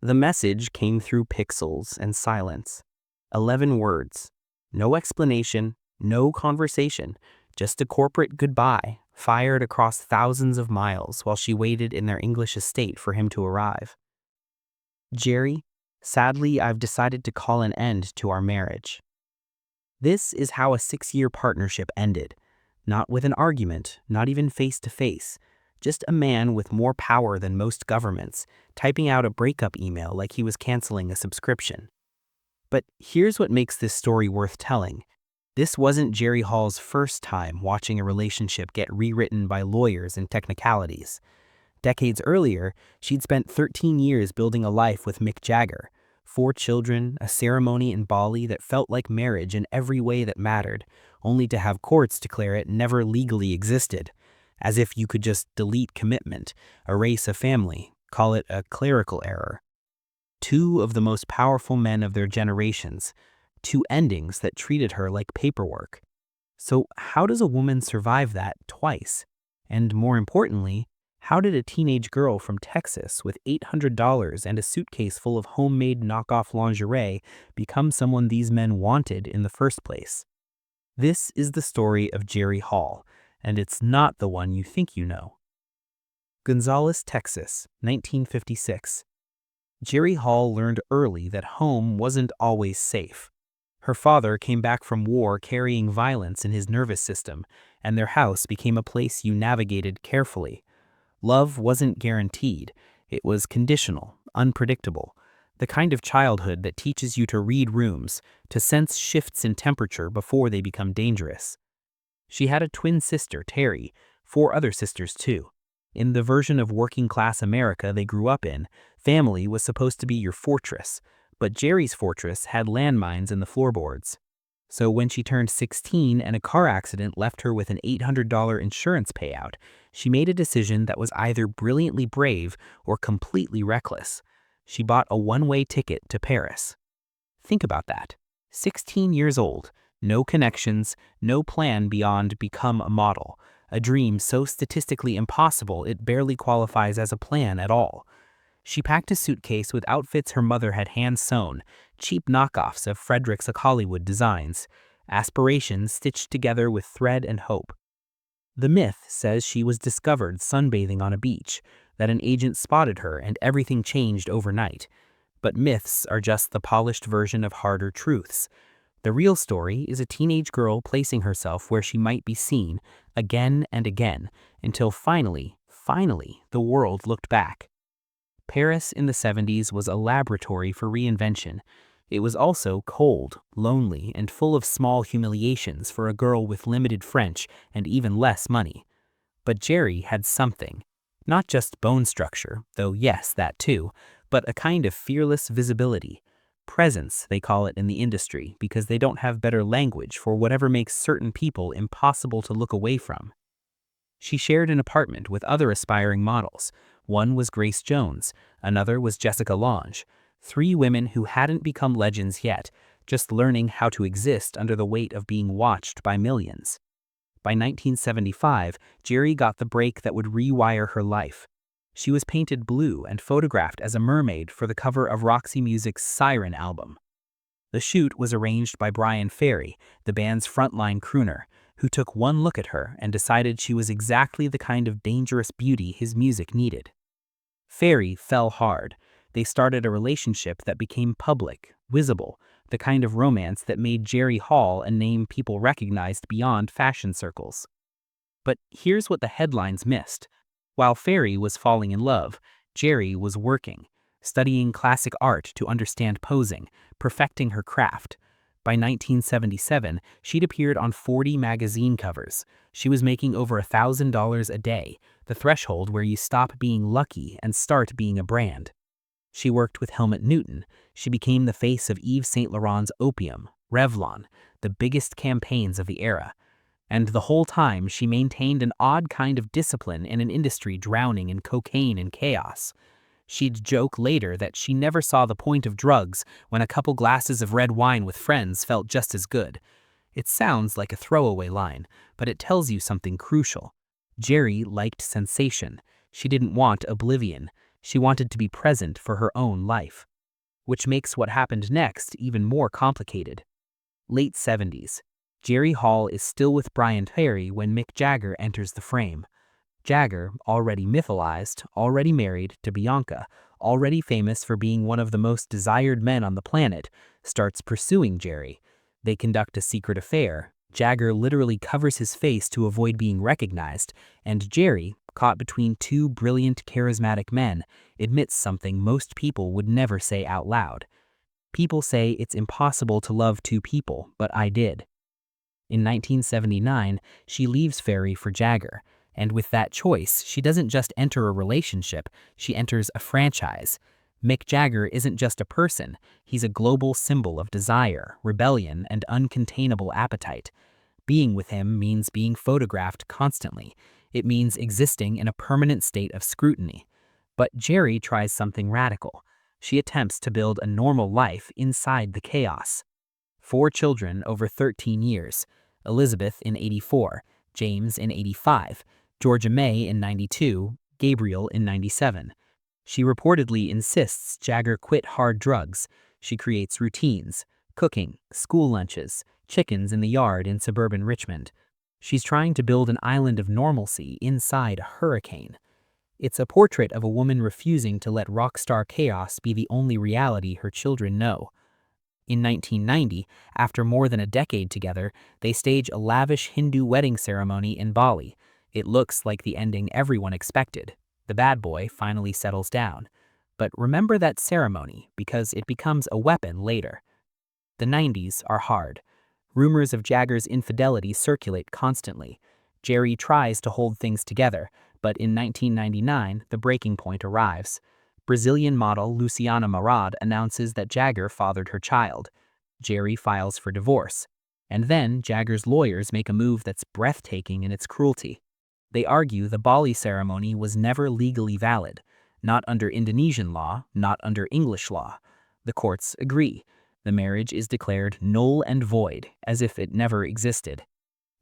The message came through pixels and silence. 11 words. No explanation, no conversation, just a corporate goodbye, fired across thousands of miles while she waited in their English estate for him to arrive. Jerry, sadly, I've decided to call an end to our marriage. This is how a 6-year partnership ended. Not with an argument, not even face-to-face. Just a man with more power than most governments, typing out a breakup email like he was canceling a subscription. But here's what makes this story worth telling. This wasn't Jerry Hall's first time watching a relationship get rewritten by lawyers and technicalities. Decades earlier, she'd spent 13 years building a life with Mick Jagger. 4 children, a ceremony in Bali that felt like marriage in every way that mattered, only to have courts declare it never legally existed. As if you could just delete commitment, erase a family, call it a clerical error. 2 of the most powerful men of their generations. 2 endings that treated her like paperwork. So how does a woman survive that twice? And more importantly, how did a teenage girl from Texas with $800 and a suitcase full of homemade knockoff lingerie become someone these men wanted in the first place? This is the story of Jerry Hall, and it's not the one you think you know. Gonzales, Texas, 1956. Jerry Hall learned early that home wasn't always safe. Her father came back from war carrying violence in his nervous system, and their house became a place you navigated carefully. Love wasn't guaranteed. It was conditional, unpredictable, the kind of childhood that teaches you to read rooms, to sense shifts in temperature before they become dangerous. She had a twin sister, Terry, 4 other sisters too. In the version of working-class America they grew up in, family was supposed to be your fortress, but Jerry's fortress had landmines in the floorboards. So when she turned 16 and a car accident left her with an $800 insurance payout, she made a decision that was either brilliantly brave or completely reckless. She bought a one-way ticket to Paris. Think about that. 16 years old, no connections, no plan beyond become a model, a dream so statistically impossible it barely qualifies as a plan at all. She packed a suitcase with outfits her mother had hand-sewn, cheap knockoffs of Frederick's Hollywood designs, aspirations stitched together with thread and hope. The myth says she was discovered sunbathing on a beach, that an agent spotted her and everything changed overnight. But myths are just the polished version of harder truths. The real story is a teenage girl placing herself where she might be seen, again and again, until finally, the world looked back. Paris in the 70s was a laboratory for reinvention. It was also cold, lonely, and full of small humiliations for a girl with limited French and even less money. But Jerry had something. Not just bone structure, though yes, that too, but a kind of fearless visibility. Presence, they call it in the industry, because they don't have better language for whatever makes certain people impossible to look away from. She shared an apartment with other aspiring models. One was Grace Jones, another was Jessica Lange, 3 women who hadn't become legends yet, just learning how to exist under the weight of being watched by millions. By 1975, Jerry got the break that would rewire her life. She was painted blue and photographed as a mermaid for the cover of Roxy Music's Siren album. The shoot was arranged by Bryan Ferry, the band's frontline crooner, who took one look at her and decided she was exactly the kind of dangerous beauty his music needed. Ferry fell hard. They started a relationship that became public, visible, the kind of romance that made Jerry Hall a name people recognized beyond fashion circles. But here's what the headlines missed. While Ferry was falling in love, Jerry was working, studying classic art to understand posing, perfecting her craft. By 1977, she'd appeared on 40 magazine covers. She was making over $1,000 a day, the threshold where you stop being lucky and start being a brand. She worked with Helmut Newton. She became the face of Yves Saint Laurent's Opium, Revlon, the biggest campaigns of the era. And the whole time, she maintained an odd kind of discipline in an industry drowning in cocaine and chaos. She'd joke later that she never saw the point of drugs when a couple glasses of red wine with friends felt just as good. It sounds like a throwaway line, but it tells you something crucial. Jerry liked sensation. She didn't want oblivion. She wanted to be present for her own life, which makes what happened next even more complicated. Late 70s. Jerry Hall is still with Brian Terry when Mick Jagger enters the frame. Jagger, already mythologized, already married to Bianca, already famous for being one of the most desired men on the planet, starts pursuing Jerry. They conduct a secret affair. Jagger literally covers his face to avoid being recognized, and Jerry, caught between two brilliant, charismatic men, admits something most people would never say out loud. People say it's impossible to love two people, but I did. In 1979, she leaves Ferry for Jagger, and with that choice, she doesn't just enter a relationship, she enters a franchise. Mick Jagger isn't just a person, he's a global symbol of desire, rebellion, and uncontainable appetite. Being with him means being photographed constantly. It means existing in a permanent state of scrutiny. But Jerry tries something radical. She attempts to build a normal life inside the chaos. 4 children over 13 years, Elizabeth in 84, James in 85, Georgia May in 92, Gabriel in 97. She reportedly insists Jagger quit hard drugs. She creates routines, cooking, school lunches, chickens in the yard in suburban Richmond. She's trying to build an island of normalcy inside a hurricane. It's a portrait of a woman refusing to let rock star chaos be the only reality her children know. In 1990, after more than a decade together, they stage a lavish Hindu wedding ceremony in Bali. It looks like the ending everyone expected. The bad boy finally settles down. But remember that ceremony, because it becomes a weapon later. The 90s are hard. Rumors of Jagger's infidelity circulate constantly. Jerry tries to hold things together, but in 1999, the breaking point arrives. Brazilian model Luciana Marad announces that Jagger fathered her child. Jerry files for divorce. And then Jagger's lawyers make a move that's breathtaking in its cruelty. They argue the Bali ceremony was never legally valid, not under Indonesian law, not under English law. The courts agree. The marriage is declared null and void, as if it never existed.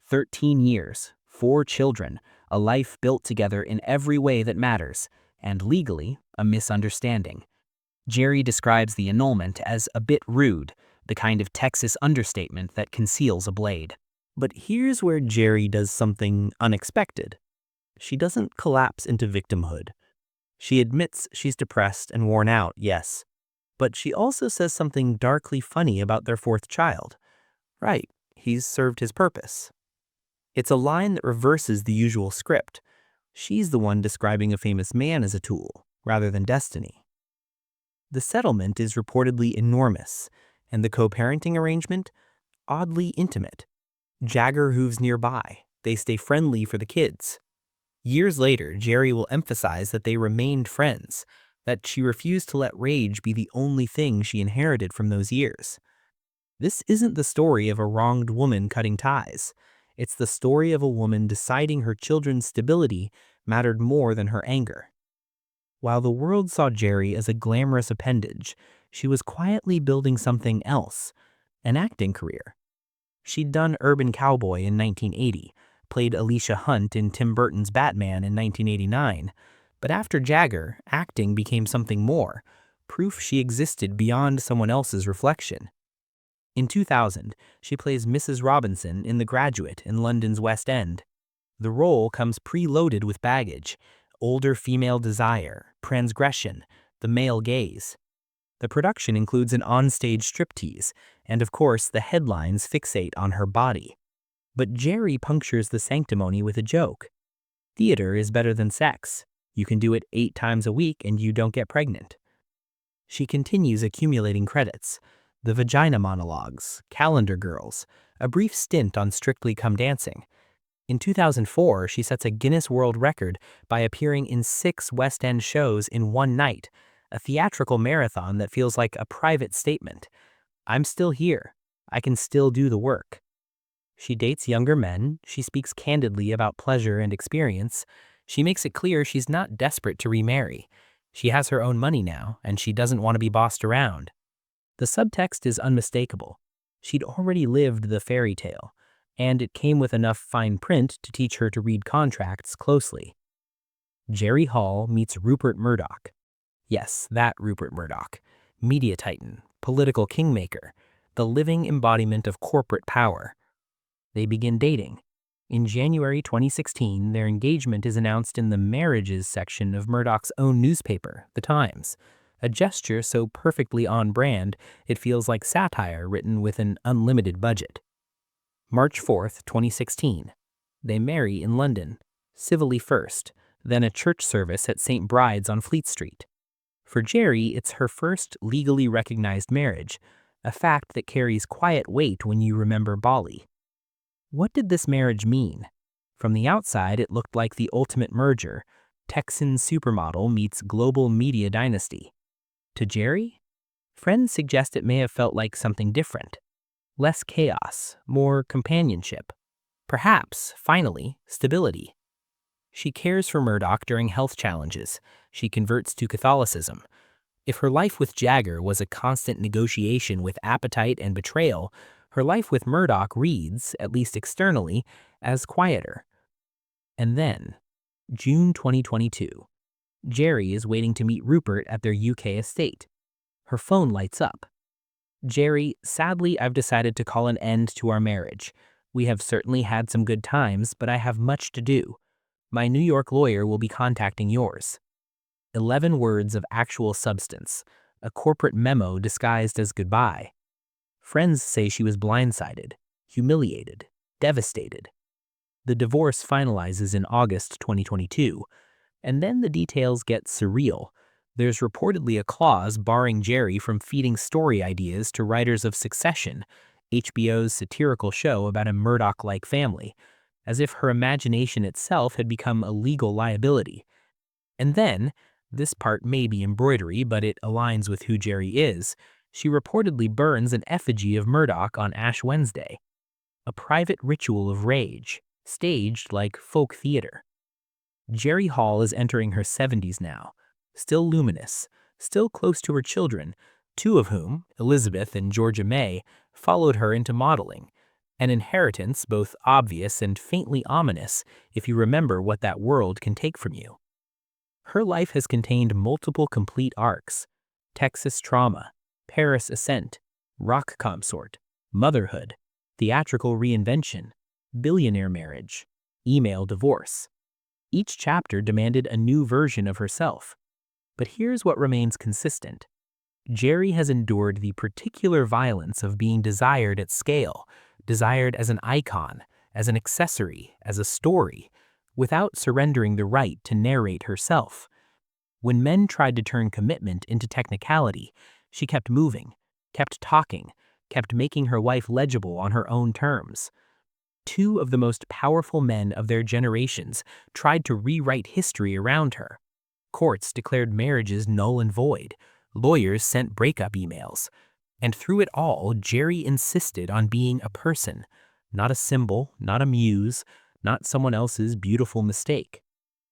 13 years, 4 children, a life built together in every way that matters, and legally, a misunderstanding. Jerry describes the annulment as a bit rude, the kind of Texas understatement that conceals a blade. But here's where Jerry does something unexpected. She doesn't collapse into victimhood. She admits she's depressed and worn out, yes. But she also says something darkly funny about their 4th child. Right, he's served his purpose. It's a line that reverses the usual script. She's the one describing a famous man as a tool, rather than destiny. The settlement is reportedly enormous, and the co-parenting arrangement, oddly intimate. Jagger hooves nearby. They stay friendly for the kids. Years later, Jerry will emphasize that they remained friends, that she refused to let rage be the only thing she inherited from those years. This isn't the story of a wronged woman cutting ties. It's the story of a woman deciding her children's stability mattered more than her anger. While the world saw Jerry as a glamorous appendage, she was quietly building something else, an acting career. She'd done Urban Cowboy in 1980, played Alicia Hunt in Tim Burton's Batman in 1989, but after Jagger, acting became something more, proof she existed beyond someone else's reflection. In 2000, she plays Mrs. Robinson in The Graduate in London's West End. The role comes preloaded with baggage, older female desire, transgression, the male gaze. The production includes an onstage striptease, and of course the headlines fixate on her body. But Jerry punctures the sanctimony with a joke. Theater is better than sex. You can do it 8 times a week and you don't get pregnant. She continues accumulating credits. The Vagina Monologues, Calendar Girls, a brief stint on Strictly Come Dancing. In 2004, she sets a Guinness World Record by appearing in 6 West End shows in one night, a theatrical marathon that feels like a private statement. I'm still here. I can still do the work. She dates younger men. She speaks candidly about pleasure and experience. She makes it clear she's not desperate to remarry. She has her own money now, and she doesn't want to be bossed around. The subtext is unmistakable. She'd already lived the fairy tale, and it came with enough fine print to teach her to read contracts closely. Jerry Hall meets Rupert Murdoch. Yes, that Rupert Murdoch. Media titan, political kingmaker, the living embodiment of corporate power. They begin dating. In January 2016, their engagement is announced in the marriages section of Murdoch's own newspaper, The Times. A gesture so perfectly on brand, it feels like satire written with an unlimited budget. March 4th, 2016. They marry in London, civilly first, then a church service at St. Bride's on Fleet Street. For Jerry, it's her first legally recognized marriage, a fact that carries quiet weight when you remember Bali. What did this marriage mean? From the outside, it looked like the ultimate merger, Texan supermodel meets global media dynasty. To Jerry? Friends suggest it may have felt like something different. Less chaos, more companionship. Perhaps, finally, stability. She cares for Murdoch during health challenges. She converts to Catholicism. If her life with Jagger was a constant negotiation with appetite and betrayal, her life with Murdoch reads, at least externally, as quieter. And then, June 2022. Jerry is waiting to meet Rupert at their UK estate. Her phone lights up. Jerry, sadly, I've decided to call an end to our marriage. We have certainly had some good times, but I have much to do. My New York lawyer will be contacting yours. 11 words of actual substance, a corporate memo disguised as goodbye. Friends say she was blindsided, humiliated, devastated. The divorce finalizes in August 2022, and then the details get surreal. There's reportedly a clause barring Jerry from feeding story ideas to writers of Succession, HBO's satirical show about a Murdoch-like family, as if her imagination itself had become a legal liability. And then, this part may be embroidery, but it aligns with who Jerry is, she reportedly burns an effigy of Murdoch on Ash Wednesday. A private ritual of rage, staged like folk theater. Jerry Hall is entering her 70s now, still luminous, still close to her children, two of whom, Elizabeth and Georgia May, followed her into modeling, an inheritance both obvious and faintly ominous if you remember what that world can take from you. Her life has contained multiple complete arcs: Texas trauma, Paris ascent, rock consort, motherhood, theatrical reinvention, billionaire marriage, email divorce. Each chapter demanded a new version of herself. But here's what remains consistent. Jerry has endured the particular violence of being desired at scale, desired as an icon, as an accessory, as a story, without surrendering the right to narrate herself. When men tried to turn commitment into technicality, she kept moving, kept talking, kept making her life legible on her own terms. Two of the most powerful men of their generations tried to rewrite history around her. Courts declared marriages null and void. Lawyers sent breakup emails. And through it all, Jerry insisted on being a person, not a symbol, not a muse, not someone else's beautiful mistake.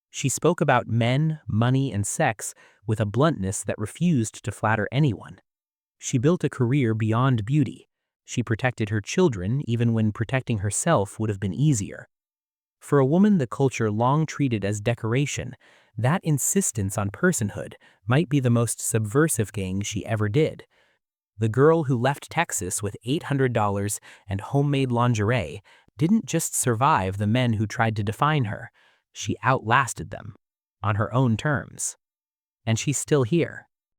She spoke about men, money, and sex with a bluntness that refused to flatter anyone. She built a career beyond beauty. She protected her children even when protecting herself would have been easier. For a woman the culture long treated as decoration, that insistence on personhood might be the most subversive thing she ever did. The girl who left Texas with $800 and homemade lingerie didn't just survive the men who tried to define her. She outlasted them, on her own terms. And she's still here,